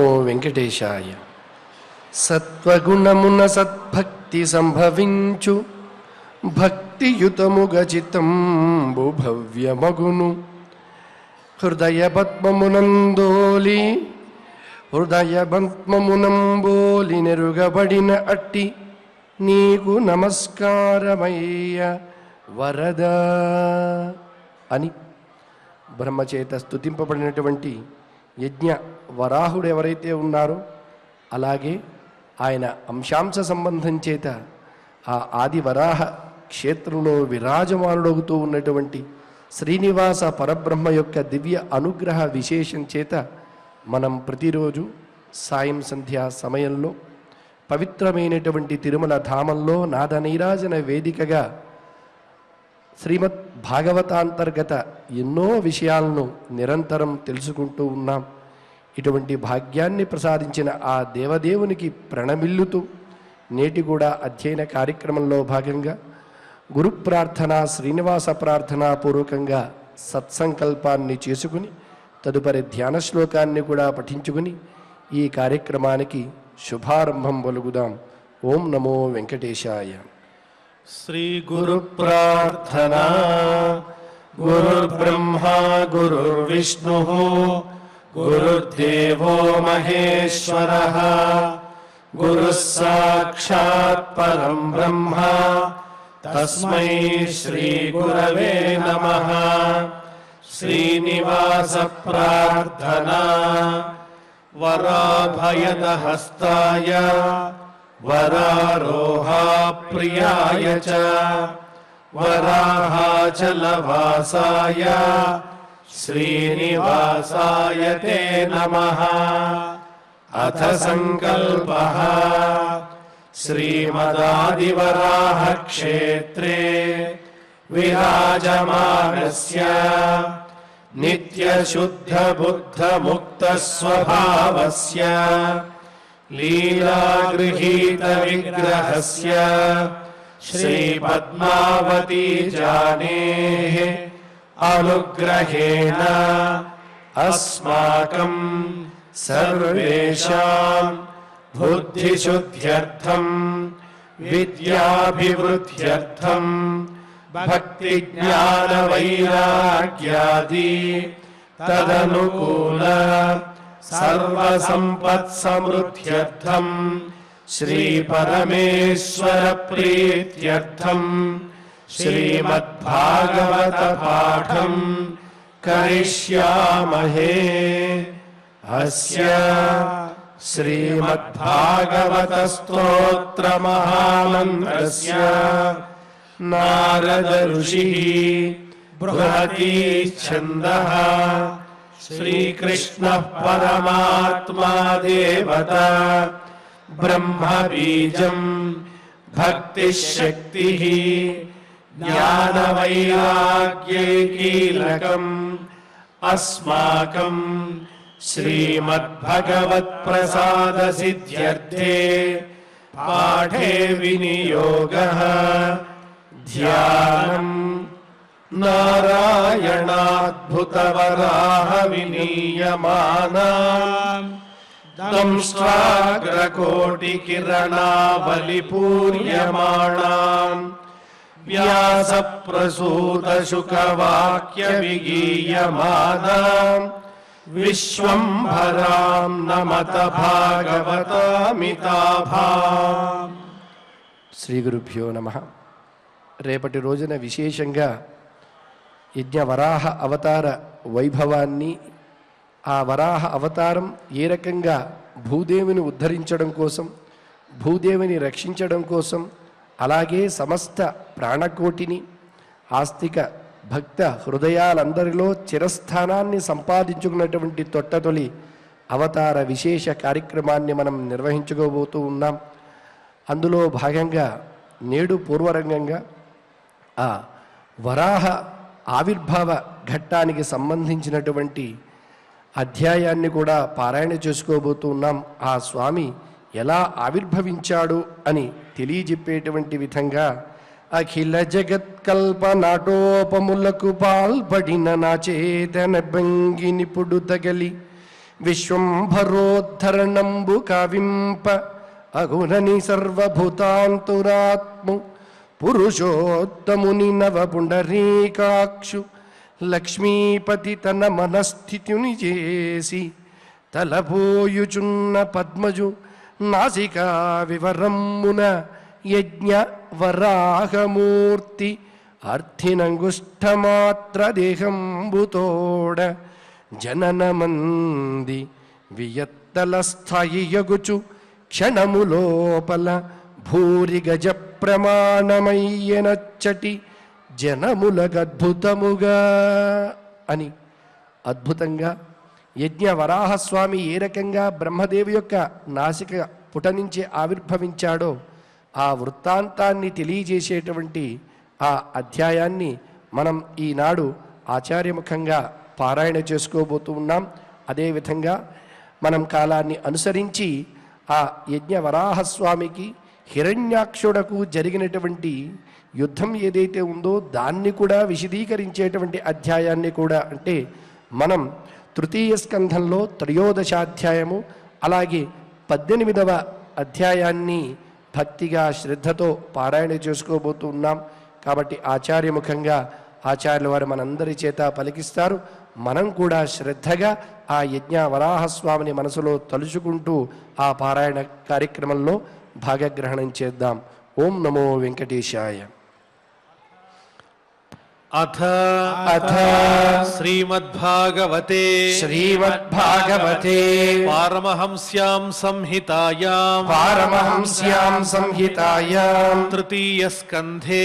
నమో వెంకటేశాయ. సత్వగుణమున సద్భక్తి సంభవించు భక్తియుతముగ చిత్తంబు భవ్యమగును. హృదయ పద్మమునంబోలి నెరుగబడిన అట్టి నీకు నమస్కారమయ్య వరదా అని బ్రహ్మచేత స్తుతింపబడినటువంటి యజ్ఞ వరాహుడు ఎవరైతే ఉన్నారో అలాగే ఆయన అంశాంశ సంబంధం చేత ఆ ఆది వరాహ క్షేత్రంలో విరాజమానుడవుతూ ఉన్నటువంటి శ్రీనివాస పరబ్రహ్మ యొక్క దివ్య అనుగ్రహ విశేషం చేత మనం ప్రతిరోజు సాయం సంధ్యా సమయంలో పవిత్రమైనటువంటి తిరుమల ధామంలో నాద నీరాజన వేదికగా శ్రీమద్ భాగవతాంతర్గత ఎన్నో విషయాలను నిరంతరం తెలుసుకుంటూ ఉన్నాం. ఇటువంటి భాగ్యాన్ని ప్రసాదించిన ఆ దేవదేవునికి ప్రణమిల్లుతూ నేటి కూడా అధ్యయన కార్యక్రమంలో భాగంగా గురు ప్రార్థన శ్రీనివాస ప్రార్థనా పూర్వకంగా సత్సంకల్పాన్ని చేసుకుని తదుపరి ధ్యాన శ్లోకాన్ని కూడా పఠించుకుని ఈ కార్యక్రమానికి శుభారంభం పలుకుదాం. ఓం నమో వెంకటేశాయ. శ్రీ గురు ప్రార్థనా. గురుర్బ్రహ్మా గురుర్విష్ణు గురుర్దేవో మహేశ్వరః గురుః సాక్షాత్ పరం బ్రహ్మ తస్మై శ్రీ గురవే నమః. శ్రీనివాస ప్రార్థనా. వరాభయదహస్తాయ వరారోహాప్రియాయ చ వరాహాచలవాసాయ శ్రీనివాసాయ తే నమః. అథ సంకల్పః. శ్రీమదాదివరాహ క్షేత్రే విరాజమానస్య నిత్యశుద్ధబుద్ధముక్తస్వభావస్య లీలాగృహీతవిగ్రహస్య శ్రీపద్మావతీ జానేః అనుగ్రహేణ అస్మాకం సర్వేషాం బుద్ధిశుద్ధ్యర్థం విద్యాభివృద్ధ్యర్థం భక్తిజ్ఞానవైరాగ్యాది తదనుకూల సర్వసంపత్సమృద్ధ్యర్థం శ్రీపరమేశ్వర ప్రీత్యర్థం శ్రీమద్భాగవత పాఠం కరిష్యామహే. అస్య శ్రీమద్భాగవత స్తోత్ర మహామంత్రస్య నారద ఋషిః బృహతి ఛందః శ్రీకృష్ణః పరమాత్మా దేవతా బ్రహ్మ బీజం భక్తిశక్తిః జ్ఞానవైరాగ్యైకీలకం అస్మాకం శ్రీమద్భగవత్ప్రసాద సిద్ధ్యర్థే పాఠే వినియోగః. ధ్యానం నారాయణాద్భుతవరాహ వినీయమానాం దంష్ట్రాగ్రకోటికిరణావలిపూర్యమాణాం వ్యాసప్రసూతశుకవాక్య విగీయమానాం విశ్వంభరాం నమత భాగవతామితాభాం. శ్రీ గురుభ్యో నమః. రేపటి రోజున విశేషంగా యజ్ఞ వరాహ అవతార వైభవాన్ని, ఆ వరాహ అవతారం ఏ రకంగా భూదేవిని ఉద్ధరించడం కోసం, భూదేవిని రక్షించడం కోసం, అలాగే సమస్త ప్రాణకోటిని ఆస్తిక భక్త హృదయాలందరిలో చిరస్థానాన్ని సంపాదించుకున్నటువంటి తొట్టతొలి అవతార విశేష కార్యక్రమాన్ని మనం నిర్వహించుకోబోతూ ఉన్నాం. అందులో భాగంగా నేడు పూర్వరంగంగా ఆ వరాహ ఆవిర్భావ ఘట్టానికి సంబంధించినటువంటి అధ్యాయాన్ని కూడా పారాయణ చేసుకోబోతూ ఉన్నాం. ఆ స్వామి ఎలా ఆవిర్భవించాడు అని తెలియజెప్పేటువంటి విధంగా అఖిల జగత్కల్పనాటోపములకు పాల్పడిన నా చేతన భంగినిపుడు తగలి విశ్వంభరోద్ధరణంబు కవింప అగుణని సర్వభూతాంతురాత్ము పురుషోత్తముని నవపుండరీకాక్షు లక్ష్మీపతి తన మనస్థితిని చేసి తలపోయుచున్న పద్మజు నాసికా వివరమ్మున యజ్ఞ వరాహమూర్తి అర్థినంగుష్ఠమాత్ర దేహంబుతోడ జననమంది వియత్తల స్థాయియగుచు క్షణములోపల భూరి గజ ప్రమాణమయ్యనచ్చటి జనములగద్భుతముగా అని అద్భుతంగా యజ్ఞ వరాహస్వామి ఏ రకంగా బ్రహ్మదేవి యొక్క నాసిక పుట నుంచి ఆవిర్భవించాడో ఆ వృత్తాంతాన్ని తెలియజేసేటువంటి ఆ అధ్యాయాన్ని మనం ఈనాడు ఆచార్యముఖంగా పారాయణ చేసుకోబోతూ ఉన్నాం. అదేవిధంగా మనం కాలాన్ని అనుసరించి ఆ యజ్ఞ వరాహస్వామికి హిరణ్యాక్షుడకు జరిగినటువంటి యుద్ధం ఏదైతే ఉందో దాన్ని కూడా విశదీకరించేటువంటి అధ్యాయాన్ని కూడా, అంటే మనం తృతీయ స్కంధంలో త్రయోదశాధ్యాయము అలాగే 18వ అధ్యాయాన్ని భక్తిగా శ్రద్ధతో పారాయణ చేసుకోబోతూ ఉన్నాం. కాబట్టి ఆచార్యముఖంగా ఆచార్యుల వారు మనందరి చేత పలికిస్తారు. మనం కూడా శ్రద్ధగా ఆ యజ్ఞ వరాహస్వామిని మనసులో తలుచుకుంటూ ఆ పారాయణ కార్యక్రమంలో భాగగ్రహణం చేద్దాం. ఓం నమో వెంకటేశాయ. అథ శ్రీమద్భాగవతే పారమహంస్యాం సంహితాయాం తృతీయ స్కంధే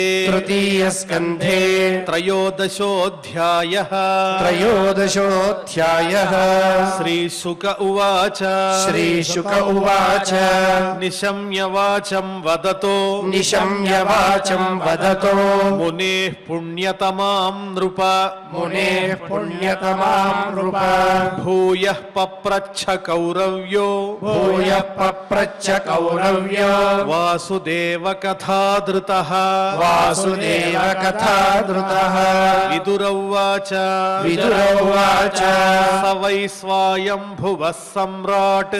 త్రయోదశోऽధ్యాయః శ్రీశుక ఉవాచ నిశమ్య వాచం వదతో మునేః పుణ్యతమాం నృప భూయః పప్రచ్ఛ కౌరవ్యో వాసుదేవ కథాధృతః విదురౌవాచ స వై స్వాయంభువః సమ్రాట్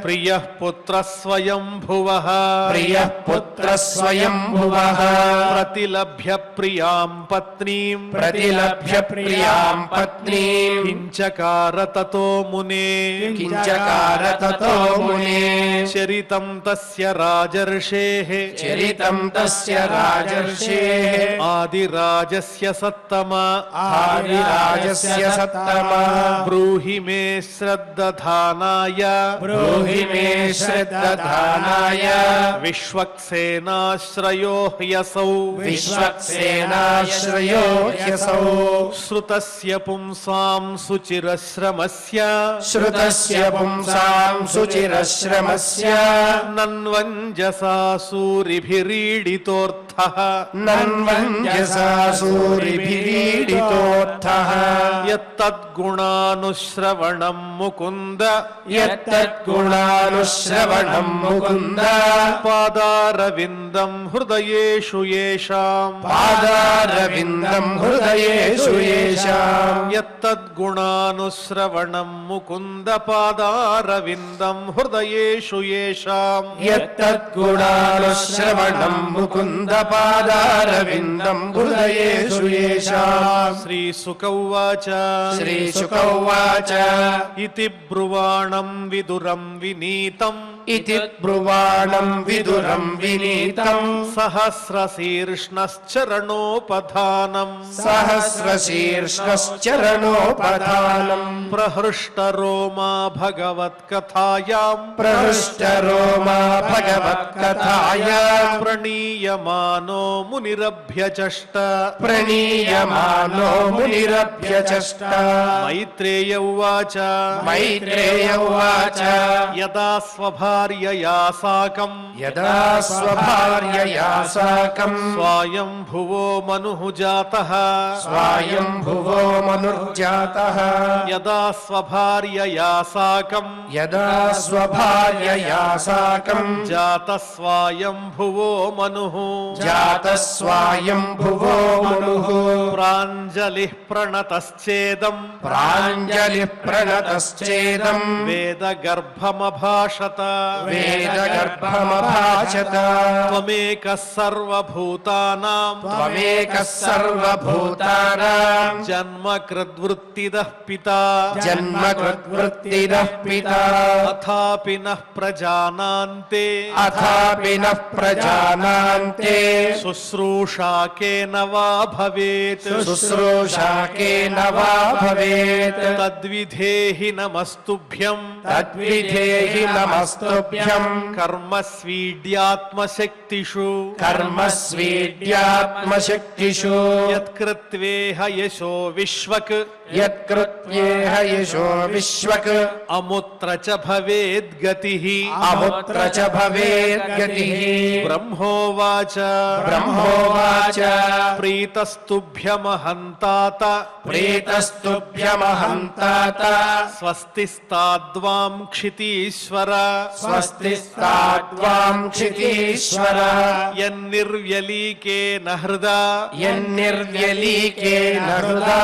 ప్రియః పుత్రః స్వయంభువః ప్రతిలభ్య ప్రియాం పత్నీం కించకార తతో మునే చరితం తస్య రాజర్షేః ఆదిరాజస్య సత్తమ బ్రూహి మే శ్రద్ధధానాయ విశ్వక్సేనాశ్రయో హ్యసౌ శ్రుతస్య పుంసాం సుచిరశ్రమస్య నన్వంజసా సూరిభిరీడితోర్థః యత్తద్గుణానుశ్రవణం ముకుంద పాదారవిందం హృదయేషు యేషాం యత్తద్గుణానుశ్రవణం ముకుంద పాదారవిందం హృదయేషు యేషాం శ్రీశుక ఉవాచ ఇతి బ్రువాణం విదురం వినీతం సహస్రశీర్ష్ణశ్చరణోపధానం ప్రహృష్టరోమా భగవత్కథాయాం ప్రణీయమానో మునిరభ్యచష్ట మైత్రేయ ఉవాచ యదా స్వభావ స్వభార్యయా సాకం యదా స్వభార్యయా సాకం స్వయంభువో మనుః జాతః స్వయంభువో మనుర్జాతః యదా స్వభార్యయా సాకం యదా స్వభార్యయా సాకం జాతః స్వయంభువో మనుః జాతః స్వయంభువో మనుః ప్రాంజలిః ప్రణతశ్చేదం ప్రాంజలిః ప్రణతశ్చేదం వేదగర్భమభాషత వేదగర్భమభాషత త్వమేకः సర్వభూతానాం త్వమేకः సర్వభూతానాం జన్మకృద్వృత్తిదః పితా జన్మకృద్వృత్తిదః పితా అథాపి నః ప్రజానాన్తే అథాపి నః ప్రజానాన్తే శుశ్రూషాకేన వా భవేత్ శుశ్రూషాకేన వా భవేత్ తద్విధేహి నమస్తుభ్యం తద్విధేహి నమస్తుభ్యం కర్మస్వీడ్యాత్మశక్తిషు కర్మస్వీడ్యాత్మశక్తిషు యత్కృత్వేహ యశో విశ్వక్ యత్కృత్యేహ యశో విశ్వక్ అముత్ర చ భవేద్గతిః అముత్ర చ భవేద్గతిః బ్రహ్మోవాచ బ్రహ్మోవాచ ప్రీతస్తుభ్యమహంతాత ప్రీతస్తుభ్యమహంతాత స్వస్తిస్తాద్వాం క్షితీశ్వర స్వస్తిస్తాద్వాం క్షితీశ్వర యన్నిర్వ్యలీకేన హృదా యన్నిర్వ్యలీకేన హృదా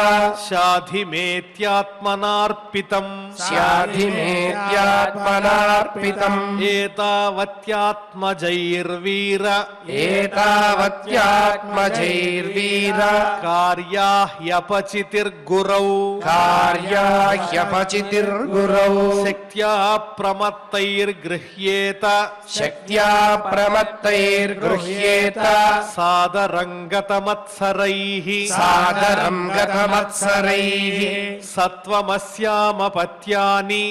శాధిమేత్యాత్మనార్పితం స్యాధిమేత్యాత్మనార్పితం ఏతావత్యాత్మజైర్వీర ఏతావత్యాత్మజైర్వీర కార్యాహ్యపచితిర్గురౌ కార్యాహ్యపచితిర్గురౌ శక్త్యా ప్రమత్తైర్గృహ్యేత శక్త్యా ప్రమత్తైర్గృహ్యేత సాదరంగతమత్సరైః సాదరం గతమత్సరైః సత్వమస్యామపత్యాని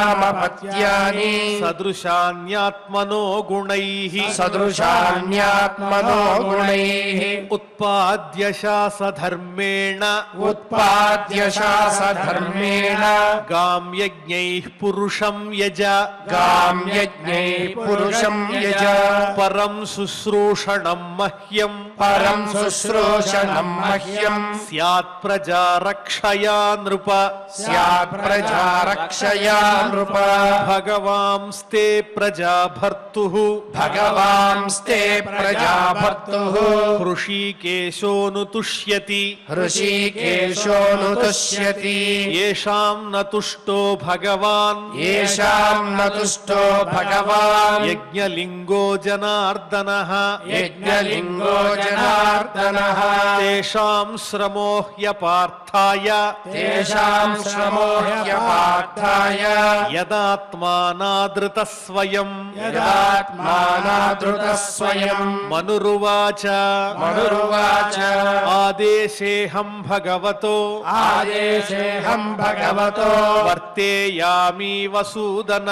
సత్వమస్యామపత్యాని సదృశాన్యాత్మనో గుణైః సదృశాన్యాత్మనో గుణైః ఉత్పాద్యశాసధర్మేణ ఉత్పాద్యశాసధర్మేణ గామ్యజ్ఞైః పురుషం యజ గామ్యజ్ఞైః పురుషం యజ పరం శుశ్రూషణం మహ్యం పరం శుశ్రూషణం మహ్యం స్యాత్ ప్రజా రక్షయా నృప స్యాత్ ప్రజా రక్షయా నృప భగవాంస్తే ప్రజాభర్తుః భగవాంస్తే ప్రజాభర్తుః హృషీకేశోను తుష్యతి హృషీకేశోను తుష్యతి యేషాం న తుష్టో భగవాన్ యేషాం న తుష్టో భగవాన్ యజ్ఞలింగో జనార్దనః యజ్ఞలింగో జనార్దనః తేషాం శ్రమో హ్యపార్థాయ తేషాం శ్రమో హ్యపార్థాయ యదాత్మానాదృత స్వయం యదాత్మానాదృత స్వయం మనురువాచ మనురువాచ ఆదేశేహం భగవతో ఆదేశేహం భగవతో వర్తేయామి వసూదన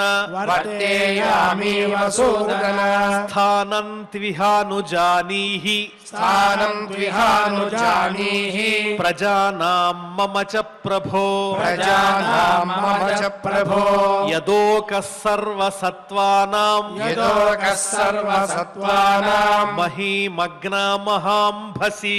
వర్తేయామి వసూదన స్థానం త్విహానుజానీహి స్థానం ద్విహానుజానీహి ప్రజానాం మమ చ ప్రభో ప్రజానాం మమ చ ప్రభో యదోకః సర్వసత్వానాం యదోకః సర్వసత్వానాం మహీమగ్నామహాంభసి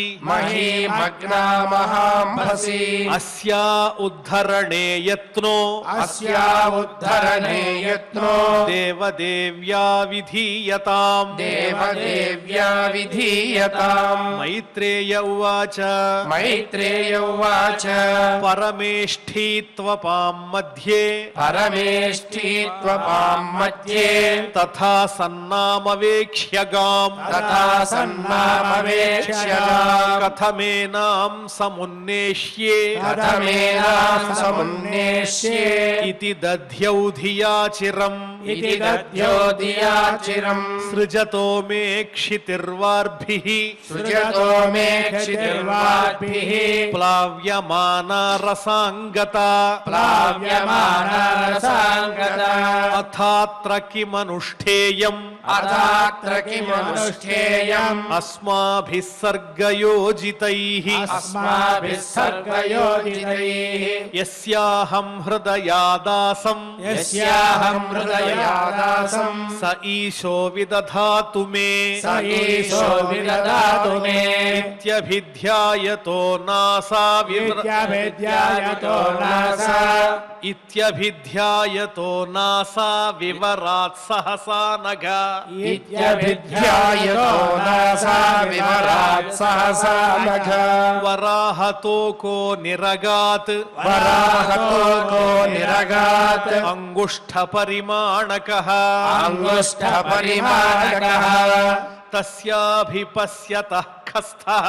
మహీమగ్నామహాంభసి అస్యా ఉద్ధరణే యత్నో అస్యా ఉద్ధరణే యత్నో దేవదేవ్యా విధీయతాం దేవదేవ్యా విధీయతాం మైత్రేయ ఉవాచ మైత్రేయ ఉవాచ పరమేష్ఠీత్వపాం మధ్యే పరమేష్ఠీత్వపాం మధ్యే తథా సన్నామవేక్ష్యగాం తథా సన్నామవేక్ష్య కథమేనాం సమున్నేష్యే కథమేనాం సమున్నేష్యే ఇతి దధ్యౌ ధియా చిరం ఇతి దధ్యో ధియా చిరం సృజతో మే క్షితిర్వార్భిః సృజతో మే క్షితిర్వార్భిః ప్లావ్యమానా రసాంగత ప్లావ్యమానా రసాంగత అథాత్ర కిమనుష్ఠేయం అథాత్ర కిమనుష్ఠేయం అస్మాభిః సర్గయోజితైః అస్మాభిః సర్గయోజితైః యస్యాహం హృదయాదాసం యస్యాహం హృదయాదాసం यादासं स ईशो विदधातु मे स ईशो विदधातु मे इत्यभिध्यायतो नासा विद्याभिद्यायतो नासा इत्यभिध्यायतो नासा विवरात् सहसा नघ इत्यभिध्यायतो नासा विवरात् सहसा नघ वराहतोको निरगात् वराहतोको निरगात् अंगुष्ठपरिमाणकः अंगुष्ठपरिमाणकः तस्याभिपश्यतः खस्थः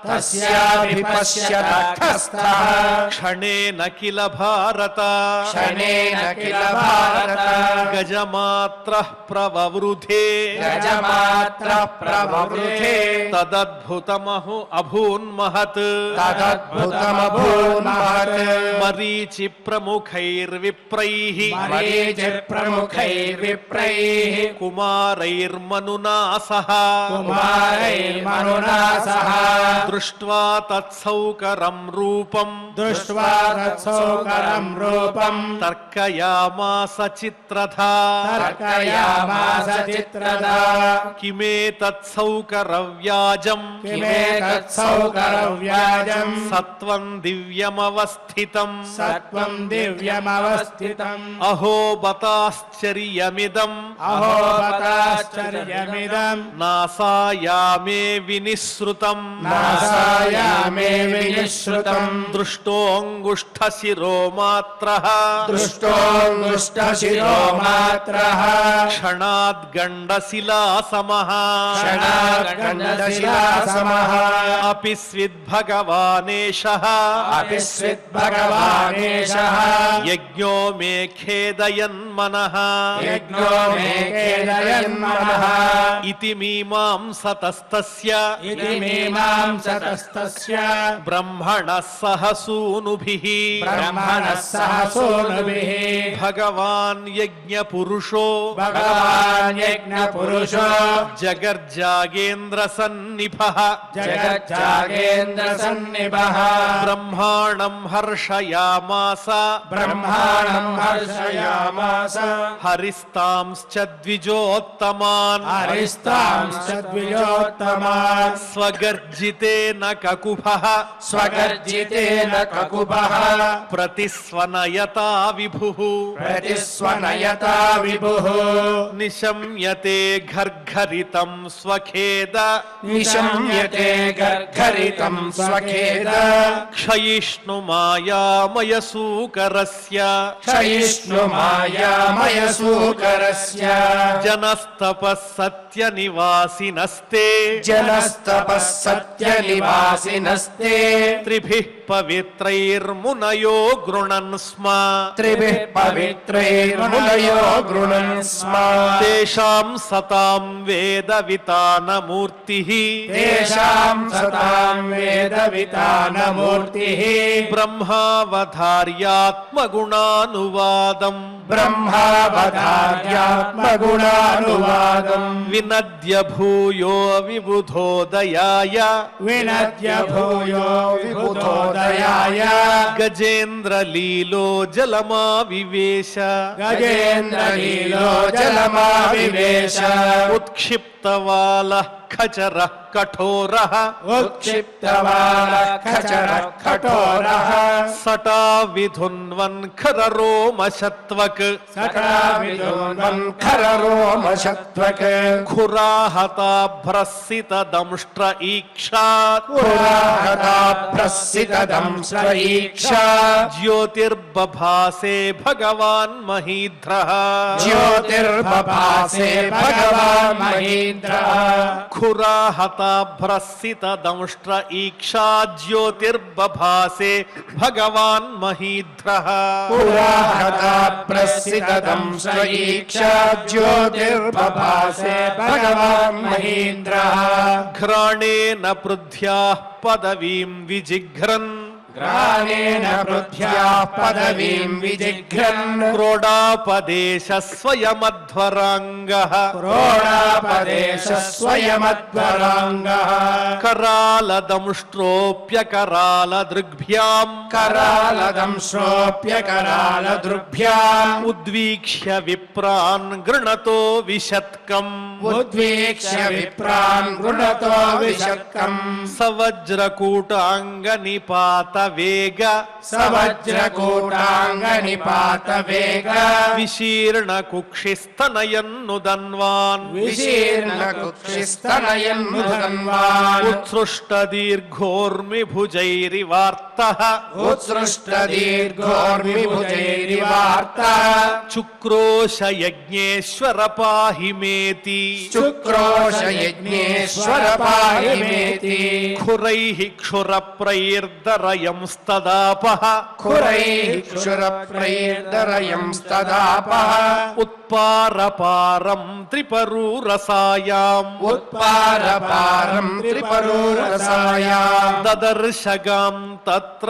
तस्याभिपश्यतः खस्थः क्षणेन किल भारत क्षणेन किल भारत गजमात्रः प्रववृधे गजमात्रः प्रववृधे तदद्भुतमहु अभून्महत् तदद्भुतमभून्महत् मरीचि प्रमुखैर्विप्रैः मरीचिप्रमुखैर्विप्रैः कुमारैर्मनुना सह कुमारैर्मनुना सह दृष्ट्वा तत्सौकरं रूपम् दृष्ट्वा तत्सौकरं रूपम् तर्कयामास चित्रधा तर्कयामास चित्रधा किमेतत्सौकरव्याजम् किमेतत्सौकरव्याजम् सत्त्वं दिव्यमवस्थितम् सत्त्वं दिव्यमवस्थितम् अहो बताश्चर्यमिदम् अहो बताश्चर्यमिदम् नासायामे विनिसृतम् नासायामे विनिश्रुतम् दृष्टोऽङ्गुष्ठशिरो मात्रः दृष्टोऽङ्गुष्ठशिरो मात्रः क्षणाद् गण्डशिलासमः क्षणाद्गण्डशिलासमः अपि स्विद्भगवानेशः अपि स्विद्भगवानेशः यज्ञो मे खेदयन्मनः यज्ञो मे खेदयन्मनः इति मीमांसतस्तस्य इति मीमांसतस्तस्य ब्रह्मणः सह सूनुभिः ब्रह्मणः सह सूनुभिः भगवान् यज्ञपुरुषो भगवान् यज्ञपुरुषो जगर्जागेन्द्रसन्निभः जगज्जागेन्द्रसन्निभः ब्रह्माणं हर्षयामास ब्रह्माणं हर्षयामास हरिस्तांश्च द्विजोत्तमान् हरिस्तांश्च द्विजोत्तमान् स्वगर्जितेन ककुभः स्वगर्जितेन ककुभः प्रतिस्वनयता विभुः प्रतिस्वनयता विभुः निशम्यते घर्घरितं स्वखेद निशम्यते गर्घरितं स्वखेद क्षयिष्णुमायामयसूकरस्य क्षयिष्णुमायामयसूकरस्य जनस्तपः सत्यनिवासिनस्ते जनस्तपः सत्यनिवासिनस्ते त्रिभिः पवित्रैर्मुनयो गृणन् स्म त्रिभिः पवित्रैर्मुनयो गृणन् स्म तेषां सतां वेदवितानमूर्तिः तेषां सतां वेदवितानमूर्तिः ब्रह्मावधार्यात्मगुणानुवादम् ब्रह्मावधार्यात्मगुणानुवादम् विनद्य भूयो विबुधोदयाय विनद्य भूयो विबुधोदयाय गजेन्द्रलीलो जलमाविवेश गजेन्द्रलीलो जलमाविवेश उत्क्षिप्तवालः खचरः कठोरः उत्क्षिप्तवालः खचरः कठोरः सटा विधुन्वन् खररोमशत्वक् सटाविदोन्वन् खररोमशत्वक् खुराहताभ्रसितदंष्ट्र ईक्षा पुराहताभ्रसितदंश्रईक्षा ज्योतिर्बभासे भगवान् महीध्रः ज्योतिर्बभासे भगवान् महीन्द्रः खुराहताभ्रसितदंष्ट्र ईक्षा ज्योतिर्बभासे भगवान् महीध्रः पुराहताभ्रसितदंश्रईक्षा ज्योतिर्बभासे भगवान् महीन्द्रः घ्राणेन पृथ्व्याः पदवीं विजिघ्रन् ग्रानेन पृथ्व्याः पदवीं विजिघ्रन् क्रोडापदेशः स्वयमध्वराङ्गः क्रोडापदेशः स्वयमध्वराङ्गः करालदंष्ट्रोऽप्यकरालदृग्भ्याम् करालदंश्रोऽप्यकरालदृग्भ्याम् उद्वीक्ष्य विप्रान् गृणतो विशत्कम् उद्वीक्ष्य विप्रान् गृणतो विशत्कम् सवज्रकूटाङ्गनिपातवेग सवज्रकूटाङ्गनिपातवेग विशीर्णकुक्षिस्तनयन्नुदन्वान् विशीर्णकुक्षिस्तनयन्नुदन्वान् उत्सृष्टदीर्घोर्मिभुजैरिवार्तः उत्सृष्टदीर्घोर्मिभुजैरिवार्तः चुक्रोशयज्ञेश्वर पाहि मेति चुक्रोशयज्ञेश्वर पाहि मेति खुरैः क्षुरप्रैर्दरयंस्तदापः खुरैः क्षुरप्रैर्दरयंस्तदापः उत्पारपारं त्रिपरूरसायाम् उत्पारपारं त्रिपरूरसायाम् ददर्शगां तत्र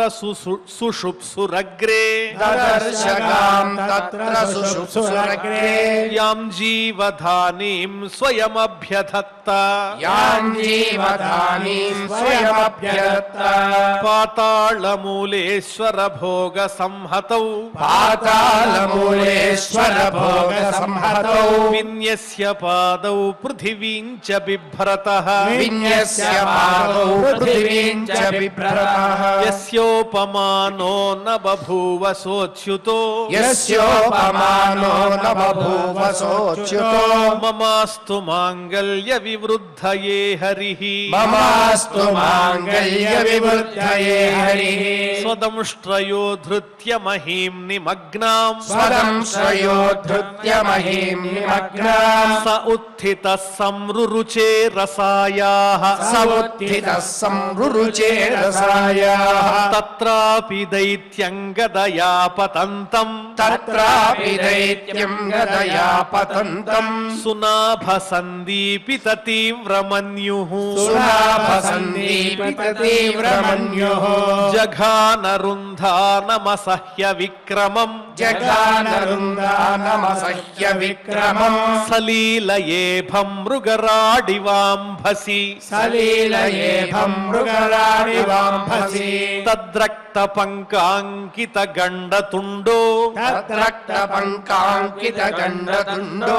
सुषुप्सुरग्रे ददर्शगां तत्र सुषुप्सुरग्रे यां जीवधानीं स्वयमभ्यधत्त यां जीवधानीं स्वयमभ्यदत्त पातालमूलेश्वर भोग संहतौ पातालमूलेश्वर भोग संहतौ विन्यस्य पादौ पृथिवीं च बिभ्रतः विन्यस्य पादौ पृथिवीं च बिभ्रतः यस्योपमानो न बभूव सोऽच्युतो यस्योपमानो न बभूव सोऽच्युतो ममास्तु माङ्गल्य विवृद्धये हरिः ममास्तु माङ्गल्य विवृद्धये हरिः स्वदंष्ट्रयो धृत्य महीं निमग्नाम् स्वदंश्रयोद्धृत्य महीं निमग्नाम् स उत्थितः संरुरुचे रसायाः स उत्थितः संरुरुचे रसायाः तत्रापि दैत्यङ्गदया पतन्तम् तत्रापि दैत्यं गदया पतन्तम् सुनाभसन्दीपित तीव्रमन्युः सुनाभसन्दीपिततीव्रमन्युः जघानरुन्धानमसह्य विक्रमम् जघानरुन्दानमसह्य विक्रमम् सलीलयेभं मृगराडिवाम्भसि सलीलयेभं मृगराडिवाम्भसि तद्रक्तपङ्काङ्कितगण्डतुण्डो तद्रक्तपङ्काङ्कितगण्डतुण्डो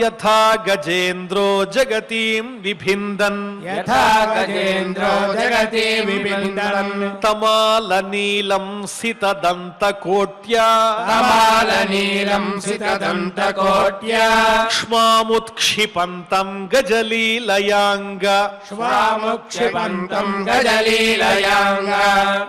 यथा गजेन्द्रो जगतीं विभिन्दन् यथा गजेन्द्रो जगति विबिन्दन् तमालनीलं सितदन्तकोट्या कमालनीलं सितदन्तकोट्या क्ष्मामुत्क्षिपन्तं गजलीलयाङ्ग श्वामुक्षिपन्तं गजलीलयाङ्ग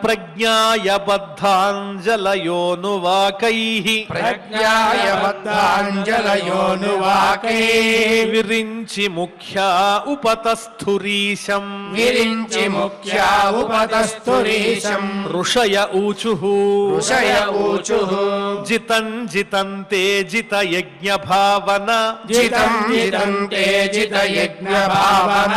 प्रज्ञाय बद्धाञ्जलयोनुवाकैः प्रज्ञाय बद्धाञ्जलयोनुवाकैः विरिञ्चि मुख्या उपतस्थुरीशम् विरिञ्चि मुख्या उपतस्थुरीशम् ऋषय ऊचुः ऋषय ऊचुः जितं जितन्ते जितयज्ञभावन जितं जितन्ते जितयज्ञभावन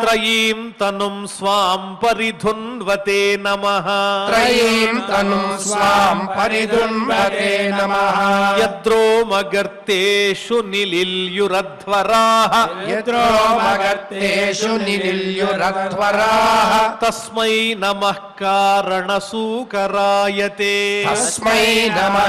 त्रयीं तनुं स्वां परिधुन्वते नमः त्रयीं तनुं स्वां परिधुन्वते नमः यद्रोमगर्तेषु निलिल्युरध्वराः यद्रोमगर्तेषु निलिल्युरध्वराः तस्मै नमः कारणसूकरायते तस्मै नमः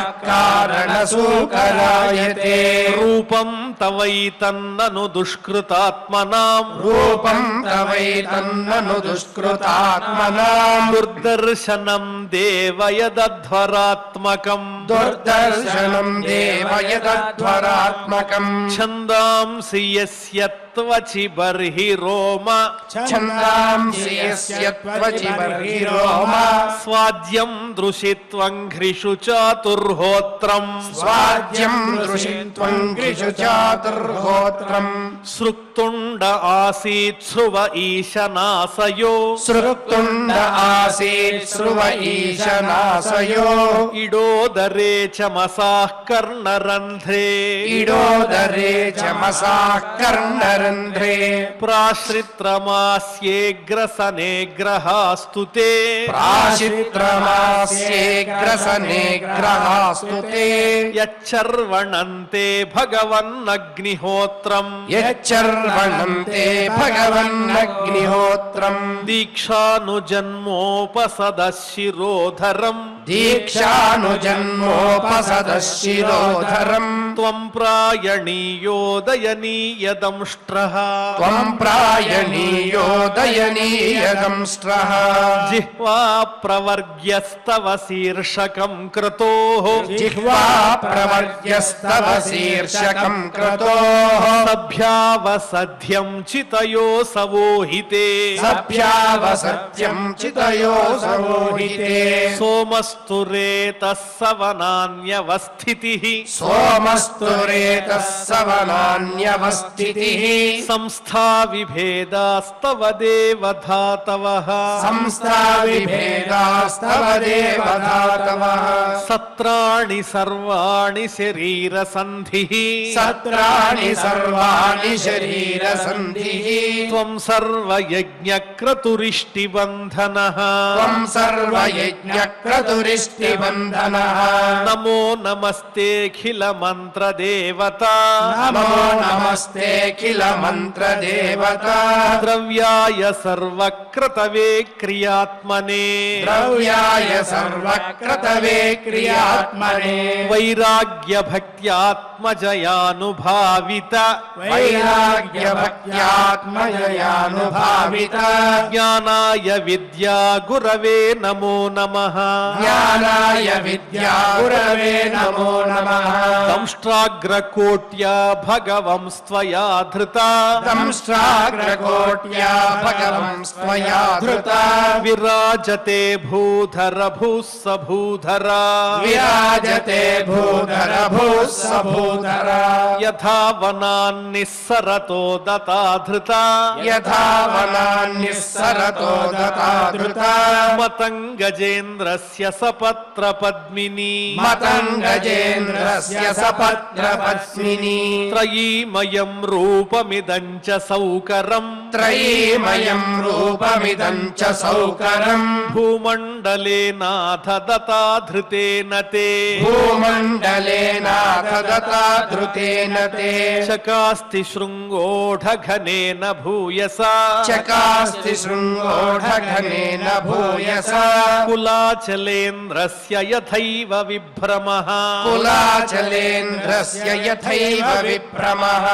कारणसूकरायते रूपं तवैतन्ननु दुष्कृतात्मनाम् रूपं तवैतन्ननु दुष्कृतात्मनाम् दुर्दर्शनं देव यदध्वरात्मकम् दुर्दर्शनं देव यदध्वरात्मकम् छन्दांसि यस्य त्वचि बर्हिरोम छन्दांसि यस्य त्वचि बर्हिरोम स्वाद्यं दृशित्वङ्घ्रिषु चातुर्होत्रम् स्वाद्यं दृशित्वङ्घ्रिषु चातुर्होत्रम् सृक्तुण्ड आसीत् स्रुव ईशनासयो सृक्तुण्ड आसीत् स्रुव ईशनासयो इडोदरे चमसाः कर्णरन्ध्रे इडोदरे चमसाः कर्णरन्ध्रे रन्ध्रे प्राश्रित्रमास्येऽग्रसनेग्रहास्तु ते प्राशित्रमास्येऽग्रसनेग्रहास्तु ते यच्चर्वणन्ते भगवन्नग्निहोत्रम् यच्चर्वणन्ते भगवन्नग्निहोत्रम् दीक्षानुजन्मोपसदशिरोधरम् दीक्षानुजन्मोपसदशिरोधरम् त्वं प्रायणीयोदयनीयदंष्ट्रः त्वम् प्रायणीयोदयनीयदंष्ट्रः जिह्वा प्रवर्ग्यस्तव शीर्षकं क्रतोः जिह्वा प्रवर्ग्यस्तव शीर्षकम् क्रतोः सभ्यावसध्यं चितयोऽसवोहिते सभ्यावसत्यम् चितयोऽसवोहिते सोमस्तुरेतः सवनान्यवस्थितिः सोमस्तुरेतः सवनान्यवस्थितिः संस्था विभेदास्तव देवधातवः संस्था विभेदास्तव देवधातवः सत्राणि सर्वाणि शरीरसन्धिः सत्राणि सर्वाणि शरीरसन्धिः त्वं सर्वयज्ञक्रतुरिष्टिबन्धनः त्वम् सर्वयज्ञक्रतुरिष्टिबन्धनः नमो नमस्तेऽखिलमन्त्रदेवता नमो नमस्तेऽखिल मन्त्रदेवता द्रव्याय सर्वक्रतवे क्रियात्मने द्रव्याय सर्वक्रतवे क्रियात्मने वैराग्यभक्त्यात्मजयानुभावित वैराग्यभक्त्यात्मजयानुभावित ज्ञानाय विद्या गुरवे नमो नमः ज्ञानाय विद्या गुरवे नमो नमः दंष्ट्राग्रकोट्या भगवंस्त्वया धृता दंष्ट्राग्रकोट्या भगवंस्त्वया धृता विराजते भूधर भूः स भूधरा विराजते भूधर भूः स भूधरा यथा वनान्निस्सरतो दता धृता यथा वनान्निस्सरतो दता धृता मतङ्गजेन्द्रस्य सपत्रपद्मिनी मतङ्गजेन्द्रस्य सपत्रपद्मिनी त्रयीमयं रूपमिदं च सौकरम् त्रयीमयं रूपमिदं च सौकरम् भूमण्डले नाथ दता धृतेन ते भूमण्डलेनाथ दता धृतेन ते चकास्ति शृङ्गोढघनेन भूयसा चकास्ति शृङ्गोढघनेन भूयसा कुलाचलेन्द्रस्य यथैव विभ्रमः कुलाचलेन्द्रस्य यथैव विभ्रमः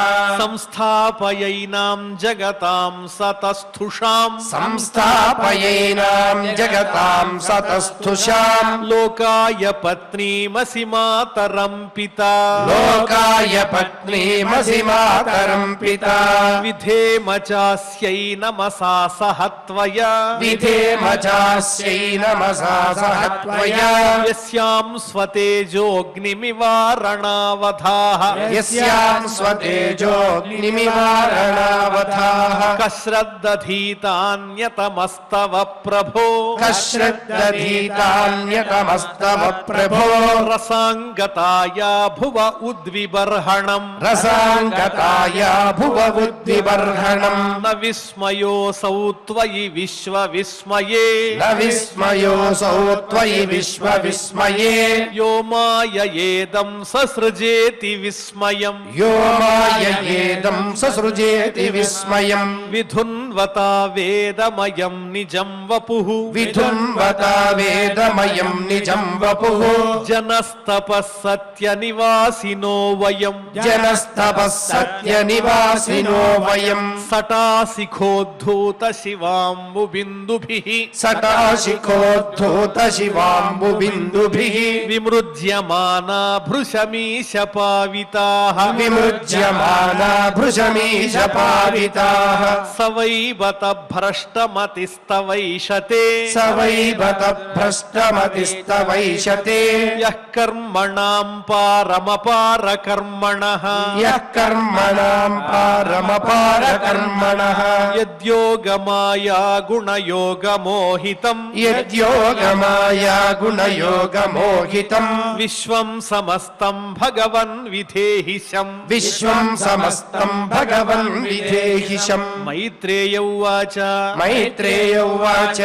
संस्थापयैनां जगतां सतस्थुषाम् संस्थापयैनां जगतां सतस्थुषाम् लोकाय पत्नीमसि मातरं पिता लोकाय पत्नीमसि मातरं पिता विधेम चास्यै नमसा सह त्वया विधेम चास्यै नमसा सह त्वया यस्यां स्वतेजोऽग्निमिवारणावधाः यस्यां स्वतेजोऽग्निमिवारणावधाः कश्रद्दधीतान्यतमस्तव प्रभो कश्रद्दधीतान्यतमस्तव प्रभो रसाङ्गताया भुव उद्विबर्हणम् रसाङ्गताया भुव बुद्धिबर्हणम् न विस्मयोऽसौ त्वयि विश्वविस्मये न विस्मयोऽसौ त्वयि विश्वविस्मये यो माययेदं ससृजेति विस्मयम् यो माययेदं ससृजेति विस्मयम् विधुन्वता वेदमयं निजं वपुः विधुन्वता वेदमयं निजं वपुः जनस्तपः सत्यनिवासिनो वयम् जनस्तपः सत्यनिवासिनो वयम् सटासिखोद्धूत शिवाम्बुबिन्दुभिः सटाशिखोद्धूत शिवाम्बुबिन्दुभिः विमृज्यमाना भृशमीशपाविताः विमृज्यमाना भृशमीशपाविताः स वै బత భ్రష్టమతిస్తవైషతే स वै बत भ्रष्टमतिस्तवैषते యః కర్మణాం పారమపారకర్మణః यः कर्मणां पारमपारकर्मणः యద్యోగమాయా గుణయోగమోహితం यद्योगमाया गुणयोगमोहितम् విశ్వం సమస్తం భగవన్ విధేహిశం विश्वं समस्तं भगवन् विधेहिशम् మైత్రేయ ఉవాచ मैत्रेय उवाच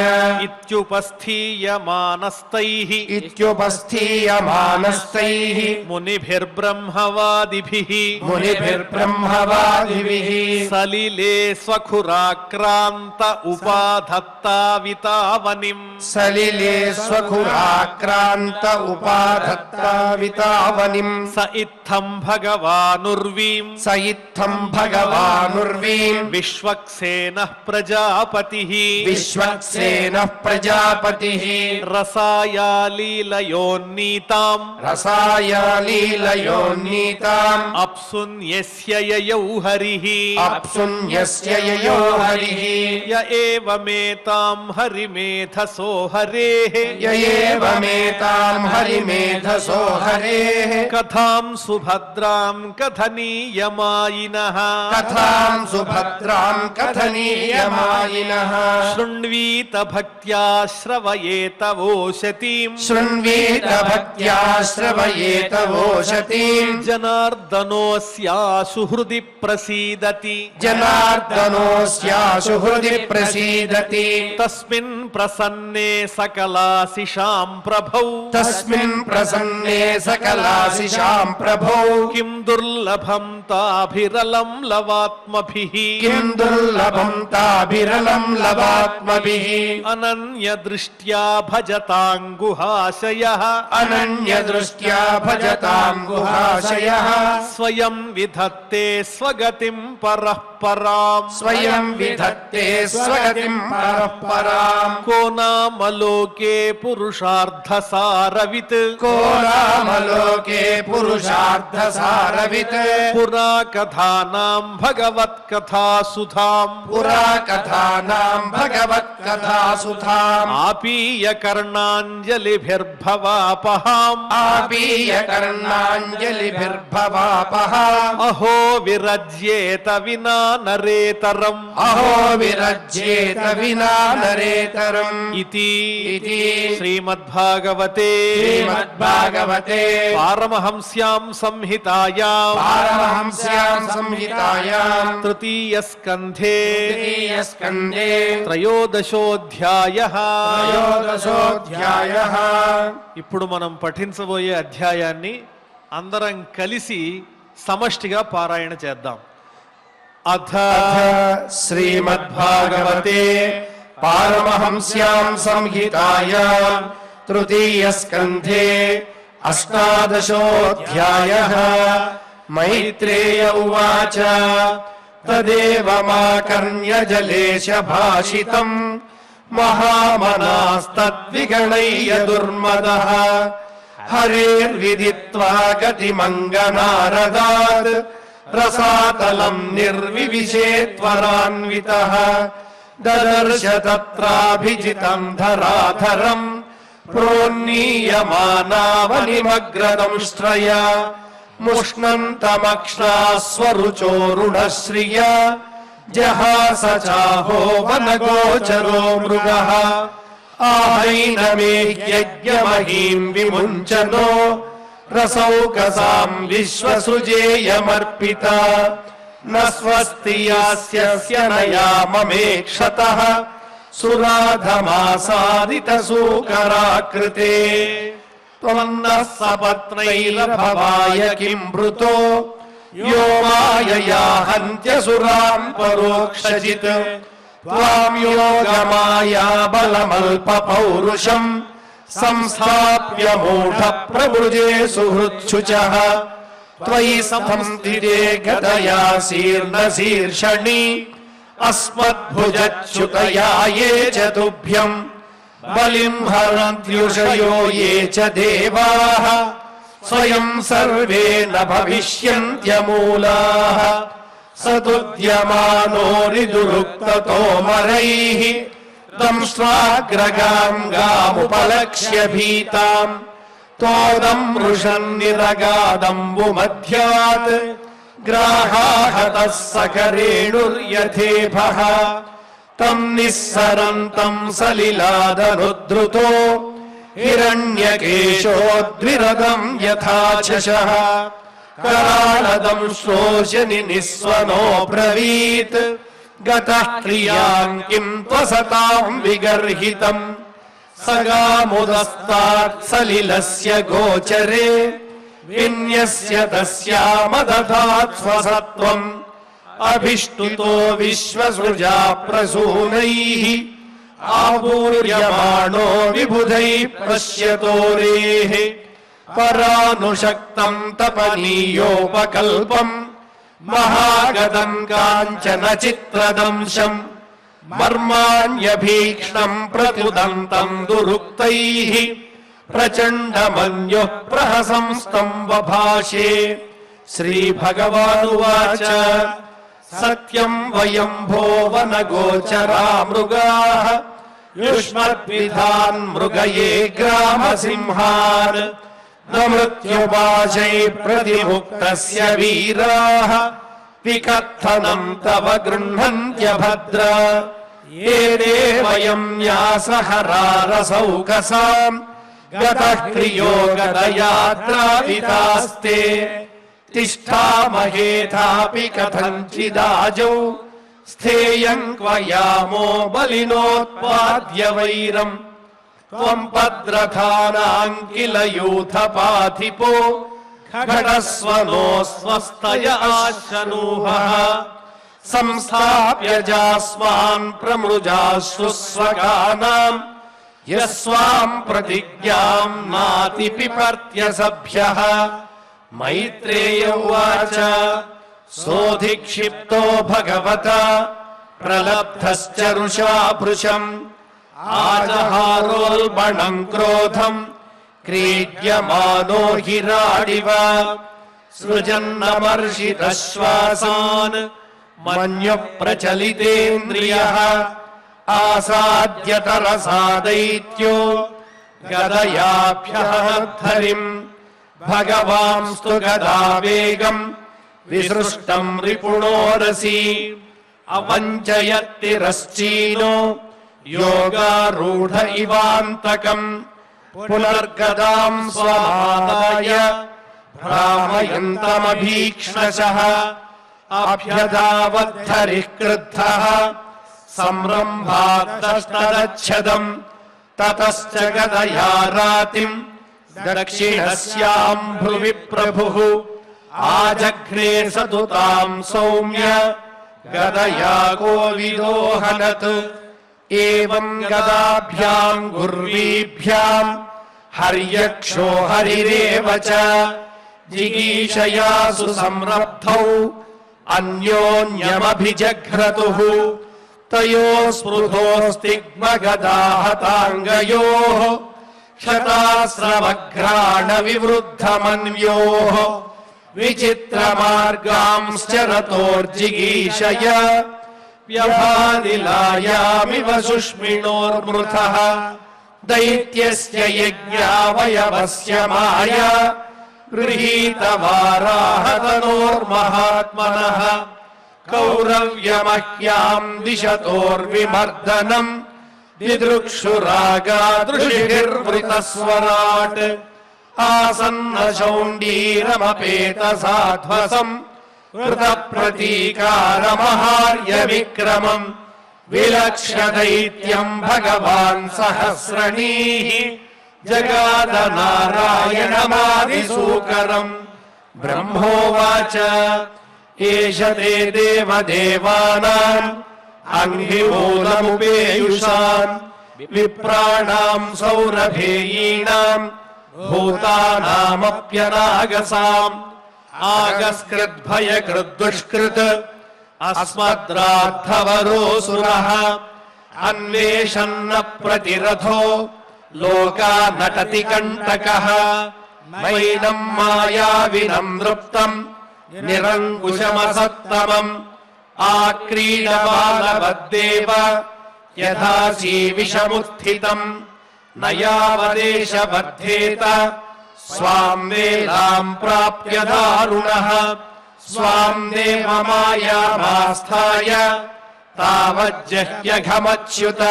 ఇత్యుపస్థీయమానస్తైః इत्युपस्थीयमानस्तैः మునిభిర్బ్రహ్మవాదిభిః मुनिभिर्ब्रह्मवादिभिः సలిలే స్వఖురాక్రాంత ఉపాధత్తావితావనిం सलिले स्वखुराक्रान्त उपाधत्तावितावनिम् స ఇత్థం భగవానుర్వీం स इत्थं भगवानुर्वीम् విశ్వక్సేనః ప్రజాపతిః विश्वक्सेनः प्रजापतिः రసాయాలీలయోన్నీతాం रसायलीलयोन्नीताम् అప్సున్యస్య యయౌ హరిః अप्सुन्यस्य ययो हरिः య ఏవమేతాం హరిమేధసో హరేః य एवमेताम् हरिमेधसो हरेः కథాం సుభద్రాం కథనీయమాయినః कथाम् सुभद्राम् कथनीयमायिनः శృణ్వీత భక్త్యా శ్రవయేత ఓషతీం शृण्वीत भक्त्या श्रवयेत वोषतीम् జనార్దనోస్యాశు హృది ప్రసీదతి जनार्दनोऽस्याशु हृदि प्रसीदति తస్మిన్ ప్రసన్నే సకలాశిషాం ప్రభౌ तस्मिन् प्रसन्ने सकलाशिषाम् प्रभो కిం దుర్లభం తాభిరలం లవాత్మభిః किम् दुर्लभम् ताभिरलम् लवात्मभिः అనన్య దృష్ట్యా భజతాం గుహాశయః अनन्यदृष्ट्या भजताम् गुहाशयः స్వయం విధత్తే స్వగతిం పరః పరాం स्वयं विधत्ते स्वगतिम् परः पराम् కో నామలోకే పురుషార్థసారవిత్ को रामलोके पुरुषार्थसारवित् పురా కథానాం భగవత్కథాసుధాం पुरा कथानाम् भगवत्कथासुधाम् ఆపీయ కర్ణాంజలిభిర్భవాపహాం आपीय कर्णाञ्जलिभिर्भवापहा అహో విరజ్యేత వినా నరేతరం अहो विरज्येत विना नरेतरम् ఇతి इति శ్రీమద్భాగవతే श्रीमद्भागवते పారమహంస్యాం సంహితాయాం पारमहंस्याम् संहितायाम् తృతీయ స్కంధే तृतीयस्कन्धे త్రయోదశోధ్యాయః त्रयोदशोऽध्यायः ఇప్పుడు మనం పఠించబోయే అధ్యాయాన్ని అందరం కలిసి సమష్టిగా పారాయణ చేద్దాం. అథ श्रीमद्भागवते पारमहंस्याम् संहितायाम् तृतीयस्कन्धे अष्टादशोऽध्यायः मैत्रेय उवाच तदेवमाकर्ण्य जलेश भाषितम् महामनास्तद्विगणय्य दुर्मदः हरेर्विदित्वा गतिमङ्गनारदात् रसातलम् निर्विविशेत्वरान्वितः ददर्श तत्राभिजितम् धराधरम् प्रोन्नीयमानावनिमग्रदंष्ट्रया मुष्णन्तमक्ष्णास्वरुचोरुणश्रिया जहास चाहो वनगोचरो मृगः आहैनमेह्यज्ञमहीम् विमुञ्चनो रसौकसाम् विश्वसृजेयमर्पिता न स्वस्ति यास्यस्य न याममेक्षतः सुराधमासादितसूकराकृते त्वन्नः सपत्नैरभवाय किम् भृतो यो मायया हन्त्यसुराम् परोक्षजित् त्वाम् योगमाया बलमल्पपौरुषम् संस्थाप्य मूढप्रभुजे सुहृत्सुचः त्वयि संस्थिते गतया शीर्णशीर्षणि अस्मद्भुजच्युतया ये च तुभ्यम् बलिम् हरन्त्युषयो ये च देवाः स्वयं सर्वे न भविष्यन्त्यमूलाः सतुद्यमानोरिदुरुक्ततोमरैः दंष्ट्वाग्रगाङ्गामुपलक्ष्य भीताम् तोदम् मृषन्निरगादम्बुमध्यात् ग्राहाहतः सकरेणुर्यथेभः तम् निःसरन्तम् सलिलादनुद्धृतो हिरण्यकेशोद्विरदम् यथाचशः करालदम् श्रोशनि निःस्वनो ब्रवीत् गतः क्रियाम् किम् त्वसताम् विगर्हितम् सगामुदस्तात् सलिलस्य गोचरे विन्यस्य तस्यामदधात् स्वसत्वम् अभिष्टुतो विश्वसृजा प्रसूनैः आपूर्यमाणो विबुधैः पश्यतोरेः परानुशक्तम् तपनीयोपकल्पम् महागदम् काञ्चन चित्रदंशम् मर्माण्यभीक्ष्णम् प्रत्युदन्तम् दुरुक्तैः प्रचण्डमन्युः प्रहसंस्तम्बभाषे श्रीभगवानुवाच सत्यम् वयम् भोवनगोचरा मृगाः युष्मद्विधान् मृगये ग्रामसिंहान् न मृत्युपाशैः प्रतिमुक्तस्य वीराः विकथनम् तव गृह्णन्त्यभद्र येने वयम् न्यासहरारसौकसाम् गतः क्रियो गतयात्रावितास्ते तिष्ठामहेथापि कथञ्चिदाजौ स्थेयम् क्वयामो बलिनोत्पाद्य वैरम् त्वम् पद्रथानाम् किल यूथपाथिपो घटस्वनो स्वस्तय आशनूहः संस्थाप्य जास्वान् प्रमृजाश्रु स्वगानाम् यस्वाम् प्रतिज्ञाम् नातिपिपर्त्य सभ्यः मैत्रेय उवाच सोऽधिक्षिप्तो भगवता प्रलब्धश्च रुषा भृशम् आजहारोल्बणम् क्रोधम् क्रीड्यमानो हिराडिव सृजन्नमर्षितश्वासान् मन्युः प्रचलितेन्द्रियः आसाद्यतरसा दैत्यो गदयाभ्यहद्धरिम् भगवांस्तु गदावेगम् विसृष्टम् रिपुणोरसि अवञ्चयत्तिरश्चीनो योगारूढ इवान्तकम् पुनर्गदाम् स्वादाय भ्रामयन्तमभीक्ष्णशः अभ्यधावद्धरिः क्रुद्धः संरम्भात्तदच्छदम् ततश्च गदया रातिम् दक्षिणस्याम् भ्रुवि प्रभुः आजघ्ने सतुताम् सौम्य गदया कोविदोहनत् एवम् गदाभ्याम् गुर्वीभ्याम् हर्यक्षो हरिरेव च जिगीषयासु संरब्धौ अन्योन्यमभिजघ्रतुः तयोः स्पृधोस्तिग्मगदाहताङ्गयोः शतास्रवघ्राणविवृद्धमन्योः विचित्रमार्गांश्चरतोर्जिगीषय व्यभानिलायामिव सुष्मिणोर्मृथः दैत्यस्य यज्ञावयवस्य माया गृहीतवाराहतनोर्महात्मनः कौरव्यमह्याम् दिशतोर्विमर्दनम् दिदृक्षुरागादृशिभिर्वृतस्वराट् आसन्नशौण्डीरमपेतसाध्वसम् कृतप्रतीकारमहार्य विक्रमम् विलक्ष्यदैत्यम् भगवान् सहस्रणीः जगाद नारायणमादिसूकरम् ब्रह्मोवाच एष ते देवदेवानाम् अङ्घ्रिमूलमुपेयुषाम् विप्राणाम् सौरभेयीणाम् भूतानामप्यनागसाम् आगस्कृद्भयकृद्दुष्कृत् अस्मद्राद्धवरोऽसुरः अन्वेषन्न प्रतिरथो लोका नटति कण्टकः मैनम् मायाविनम् नृप्तम् निरङ्कुशमसत्तमम् आक्रीडबालवद्देव यथासी विषमुत्थितम् न यावदेश वर्धेत स्वाम् वेलाम् प्राप्य दारुणः स्वाम् देवमायामास्थाय तावज्जह्यघमच्युत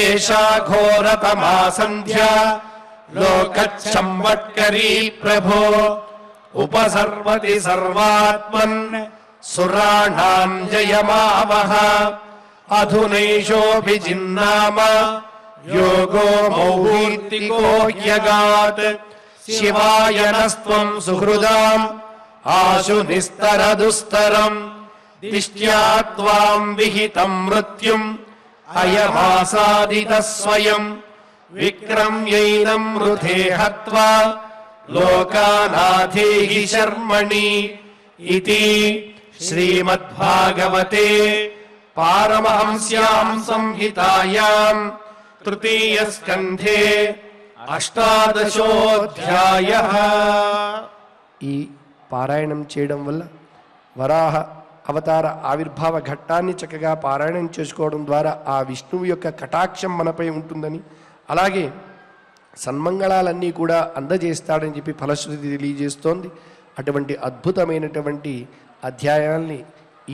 एषा घोरतमा सन्ध्या लोकच्छम्वट्करी प्रभो उपसर्वति सर्वात्मन् सुराणाम् जयमावह अधुनैषोऽभिजिन्नाम योगो मौहूर्तिको ह्यगात् शिवाय नस्त्वम् सुहृदाम् आशु निस्तरदुस्तरम् दिष्ट्या त्वाम् विहितम् मृत्युम् अयमासादितः स्वयम् विक्रम्यैनम् वृथे हत्वा लोकानाथेहि शर्मणि इति श्रीमद्भागवते पारमहंस्याम् संहितायाम् तृतीयस्कन्धे अष्टादशोऽध्यायः। ఈ పారాయణం చేయడం వల్ల వరాహ అవతార ఆవిర్భావ ఘట్టాన్ని చక్కగా పారాయణం చేసుకోవడం ద్వారా ఆ విష్ణువు యొక్క కటాక్షం మనపై ఉంటుందని, అలాగే సన్మంగళాలన్నీ కూడా అందజేస్తాడని చెప్పి ఫలశ్రుతి తెలియజేస్తోంది. అటువంటి అద్భుతమైనటువంటి అధ్యాయాల్ని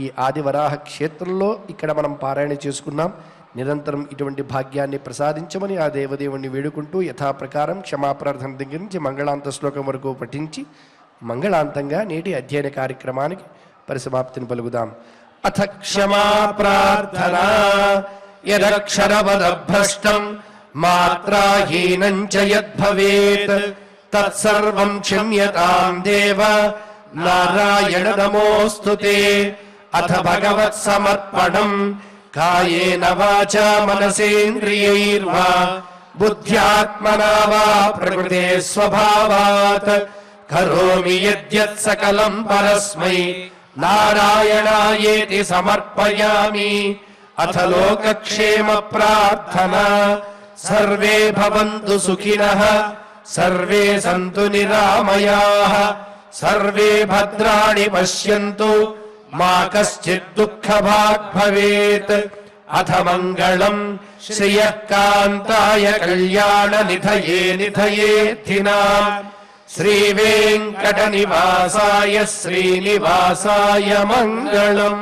ఈ ఆదివరాహ క్షేత్రంలో ఇక్కడ మనం పారాయణ చేసుకున్నాం. నిరంతరం ఇటువంటి భాగ్యాన్ని ప్రసాదించమని ఆ దేవదేవుణ్ణి వేడుకుంటూ యథాప్రకారం క్షమాప్రార్థన దగ్గర నుంచి మంగళాంత శ్లోకం వరకు పఠించి మంగళాంతంగా నేటి అధ్యయన కార్యక్రమానికి పరిసమాప్తిని పలుకుదాం. అథ క్షమా ప్రార్థనా యదక్షరవదభ్రష్టం మాత్రాహీనం చ యద్భవేత్ తత్సర్వం క్షమ్యతాం దేవ నారాయణ నమోస్తుతే. అథ భగవత్ సమర్పణం కాయేన వాచా మనసేంద్రియైర్వా బుద్ధ్యాత్మనా వా ప్రకృతే స్వభావాత్ కరోమి యద్యత్ సకలం పరస్మై నారాయణాయేతి సమర్పయామి. అథ లోకక్షేమ ప్రార్థనా సర్వే భవంతు సుఖినః సర్వే సంతు నిరామయాః సర్వే భద్రాణి పశ్యంతు మా కశ్చిత్ దుఃఖభాగ్ భవేత్. అథ మంగళం శ్రియః కాంతాయ కళ్యాణ నిధయే నిధయేర్థినాం శ్రీవేంకట నివాసాయ శ్రీనివాసాయ మంగళం.